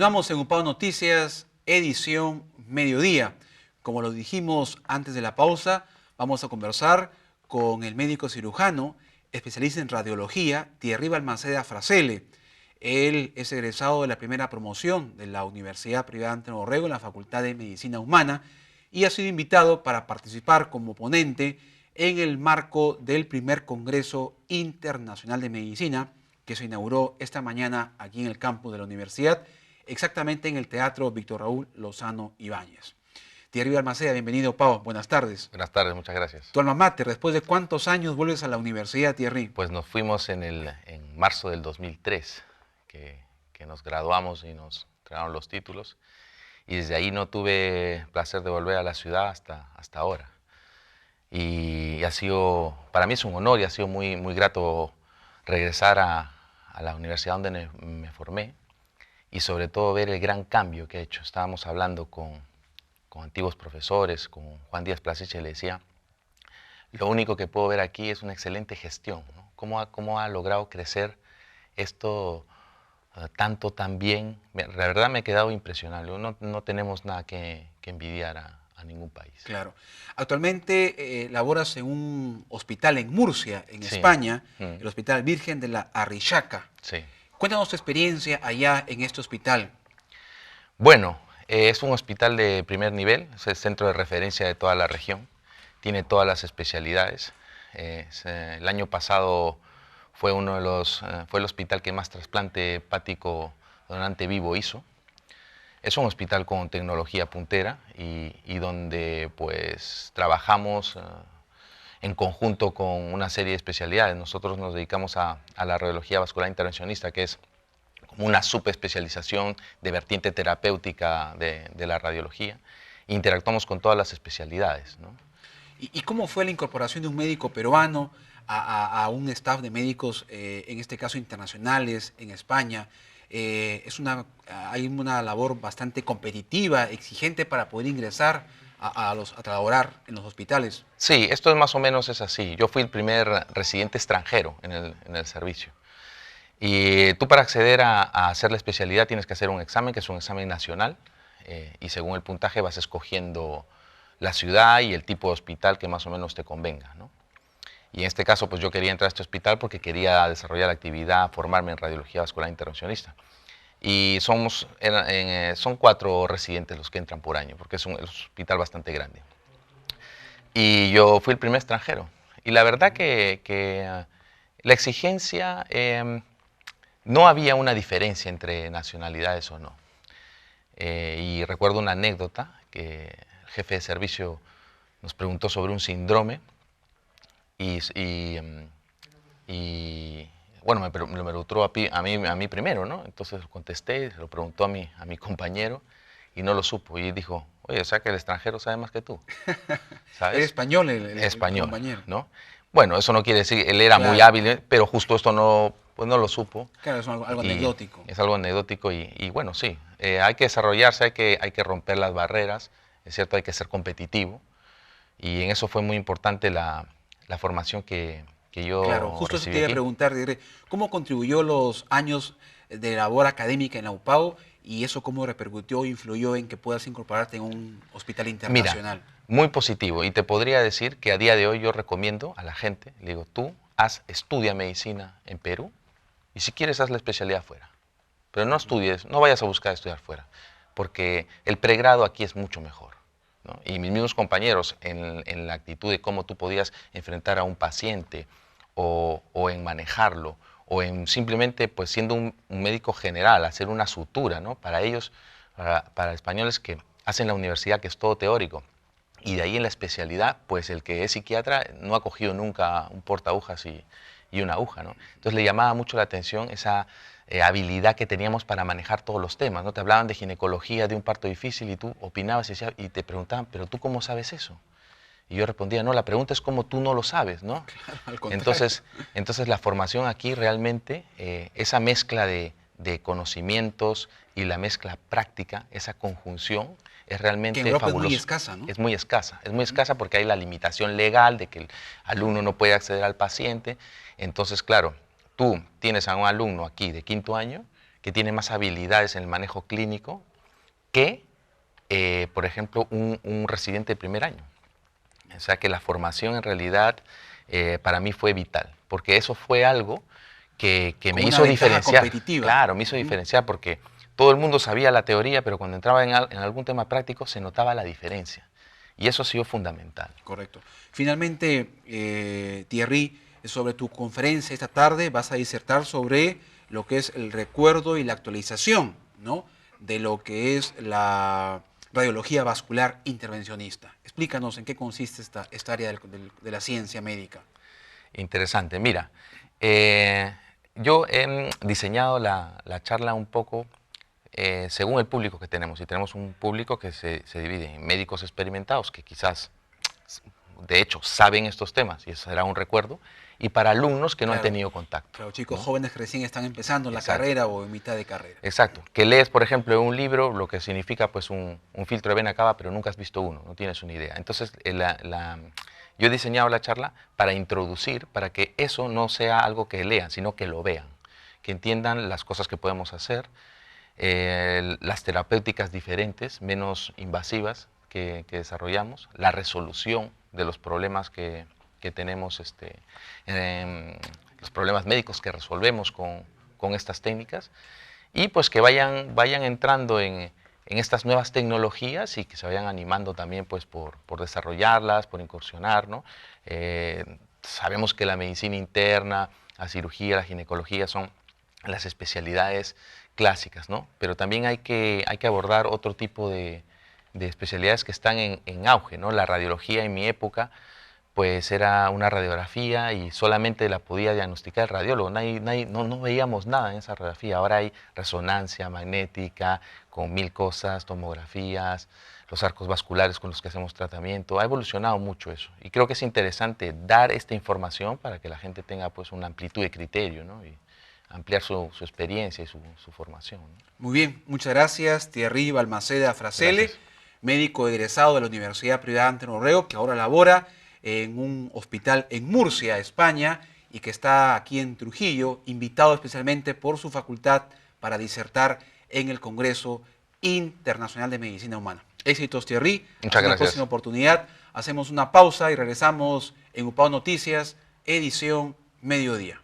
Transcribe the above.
Continuamos en UPAO Noticias, edición mediodía. Como lo dijimos antes de la pausa, vamos a conversar con el médico cirujano, especialista en radiología, Thierry Balmaceda Frasele. Él es egresado de la primera promoción de la Universidad Privada Ante Borrego en la Facultad de Medicina Humana y ha sido invitado para participar como ponente en el marco del primer Congreso Internacional de Medicina que se inauguró esta mañana aquí en el campus de la universidad, exactamente en el Teatro Víctor Raúl Lozano Ibáñez. Thierry Balmaceda, bienvenido, Pau. Buenas tardes. Buenas tardes, muchas gracias. Tu alma mater, ¿después de cuántos años vuelves a la universidad, Thierry? Pues nos fuimos en marzo del 2003, que nos graduamos y nos entregaron los títulos. Y desde ahí no tuve placer de volver a la ciudad hasta ahora. Y ha sido, para mí es un honor y ha sido muy grato regresar a la universidad donde me formé y sobre todo ver el gran cambio que he hecho. Estábamos hablando con antiguos profesores, con Juan Díaz Plasencia, y le decía, lo único que puedo ver aquí es una excelente gestión, ¿no? Cómo ha logrado crecer esto tanto, tan bien. La verdad me he quedado impresionado. No tenemos nada que envidiar a ningún país. Claro. Actualmente laboras en un hospital en Murcia, en Sí. España, el Hospital Virgen de la Arrixaca. Sí. Cuéntanos tu experiencia allá en este hospital. Bueno, es un hospital de primer nivel, es el centro de referencia de toda la región, tiene todas las especialidades. El año pasado fue fue el hospital que más trasplante hepático donante vivo hizo. Es un hospital con tecnología puntera y donde pues trabajamos en conjunto con una serie de especialidades. Nosotros nos dedicamos a la radiología vascular intervencionista, que es como una subespecialización de vertiente terapéutica de la radiología. Interactuamos con todas las especialidades, ¿no? ¿Y cómo fue la incorporación de un médico peruano a un staff de médicos, en este caso internacionales, en España? Hay una labor bastante competitiva, exigente para poder ingresar a trabajar en los hospitales. Sí, esto más o menos es así. Yo fui el primer residente extranjero en el servicio. Y tú para acceder a hacer la especialidad tienes que hacer un examen, que es un examen nacional, y según el puntaje vas escogiendo la ciudad y el tipo de hospital que más o menos te convenga, ¿no? Y en este caso pues yo quería entrar a este hospital porque quería desarrollar la actividad, formarme en radiología vascular intervencionista. Y son 4 residentes los que entran por año, porque es un hospital bastante grande. Y yo fui el primer extranjero. Y la verdad que la exigencia, no había una diferencia entre nacionalidades o no. Y recuerdo una anécdota que el jefe de servicio nos preguntó sobre un síndrome y bueno, me lo preguntó a mí primero, ¿no? Entonces contesté, lo preguntó a mi compañero y no lo supo. Y dijo, oye, o sea que el extranjero sabe más que tú, ¿sabes? Era español el Español, compañero. ¿no? Bueno, eso no quiere decir, él era muy Claro. hábil, pero justo esto no lo supo. Claro, es algo Y anecdótico. es algo anecdótico y bueno, sí, hay que desarrollarse, hay que romper las barreras, es cierto, hay que ser competitivo y en eso fue muy importante la formación que yo Claro, justo eso te recibí iba a aquí. preguntar, ¿cómo contribuyó los años de labor académica en la UPAO y eso cómo repercutió o influyó en que puedas incorporarte en un hospital Mira, internacional? muy positivo y te podría decir que a día de hoy yo recomiendo a la gente, le digo, tú estudia medicina en Perú y si quieres haz la especialidad afuera, pero no estudies, no vayas a buscar estudiar fuera, porque el pregrado aquí es mucho mejor, ¿no? Y mis mismos compañeros en la actitud de cómo tú podías enfrentar a un paciente o en manejarlo o en simplemente pues siendo un médico general, hacer una sutura, ¿no? Para ellos, para españoles que hacen la universidad que es todo teórico y de ahí en la especialidad, pues el que es psiquiatra no ha cogido nunca un portaagujas y una aguja, ¿no? Entonces le llamaba mucho la atención esa habilidad que teníamos para manejar todos los temas, ¿no? Te hablaban de ginecología, de un parto difícil y tú opinabas y te preguntaban, ¿pero tú cómo sabes eso? Y yo respondía, no, la pregunta es cómo tú no lo sabes, ¿no? Claro, al contrario. Entonces la formación aquí realmente, esa mezcla de conocimientos y la mezcla práctica, esa conjunción, es realmente Que en Europa fabuloso. es muy escasa, ¿no? Es muy escasa porque hay la limitación legal de que el alumno no puede acceder al paciente. Entonces, claro, tú tienes a un alumno aquí de 5.º año que tiene más habilidades en el manejo clínico que, por ejemplo, un residente de primer año. O sea que la formación en realidad para mí fue vital, porque eso fue algo que me Como una hizo ventaja diferenciar. competitiva. Claro, me hizo diferenciar porque todo el mundo sabía la teoría, pero cuando entraba en algún tema práctico se notaba la diferencia. Y eso ha sido fundamental. Correcto. Finalmente, Thierry, sobre tu conferencia esta tarde vas a disertar sobre lo que es el recuerdo y la actualización, ¿no?, de lo que es la radiología vascular intervencionista. Explícanos en qué consiste esta área de la ciencia médica. Interesante. Mira, yo he diseñado la charla un poco según el público que tenemos. Y tenemos un público que se divide en médicos experimentados, que quizás, de hecho, saben estos temas, y eso será un recuerdo, y para alumnos que no han tenido contacto. Claro, chicos ¿no? jóvenes que recién están empezando en la carrera o en mitad de carrera. Exacto. Que lees, por ejemplo, un libro, lo que significa pues un filtro de vena cava, pero nunca has visto uno, no tienes una idea. Entonces, yo he diseñado la charla para introducir, para que eso no sea algo que lean, sino que lo vean, que entiendan las cosas que podemos hacer, las terapéuticas diferentes, menos invasivas que desarrollamos, la resolución de los problemas que tenemos, los problemas médicos que resolvemos con estas técnicas, y pues que vayan entrando en estas nuevas tecnologías y que se vayan animando también pues por desarrollarlas, por incursionar, ¿no? Sabemos que la medicina interna, la cirugía, la ginecología son las especialidades clásicas, ¿no? Pero también hay que abordar otro tipo de especialidades que están en auge, ¿no? La radiología en mi época pues era una radiografía y solamente la podía diagnosticar el radiólogo. No veíamos nada en esa radiografía. Ahora hay resonancia magnética con 1000 cosas, tomografías, los arcos vasculares con los que hacemos tratamiento. Ha evolucionado mucho eso. Y creo que es interesante dar esta información para que la gente tenga pues una amplitud de criterio, ¿no? Y ampliar su experiencia y su formación, ¿no? Muy bien, muchas gracias, Thierry Balmaceda Frasele, Gracias. médico egresado de la Universidad Privada Antenor Reo, que ahora labora en un hospital en Murcia, España, y que está aquí en Trujillo, invitado especialmente por su facultad para disertar en el Congreso Internacional de Medicina Humana. Éxitos, Thierry. Muchas Hasta una gracias. próxima oportunidad. Hacemos una pausa y regresamos en UPAO Noticias, edición mediodía.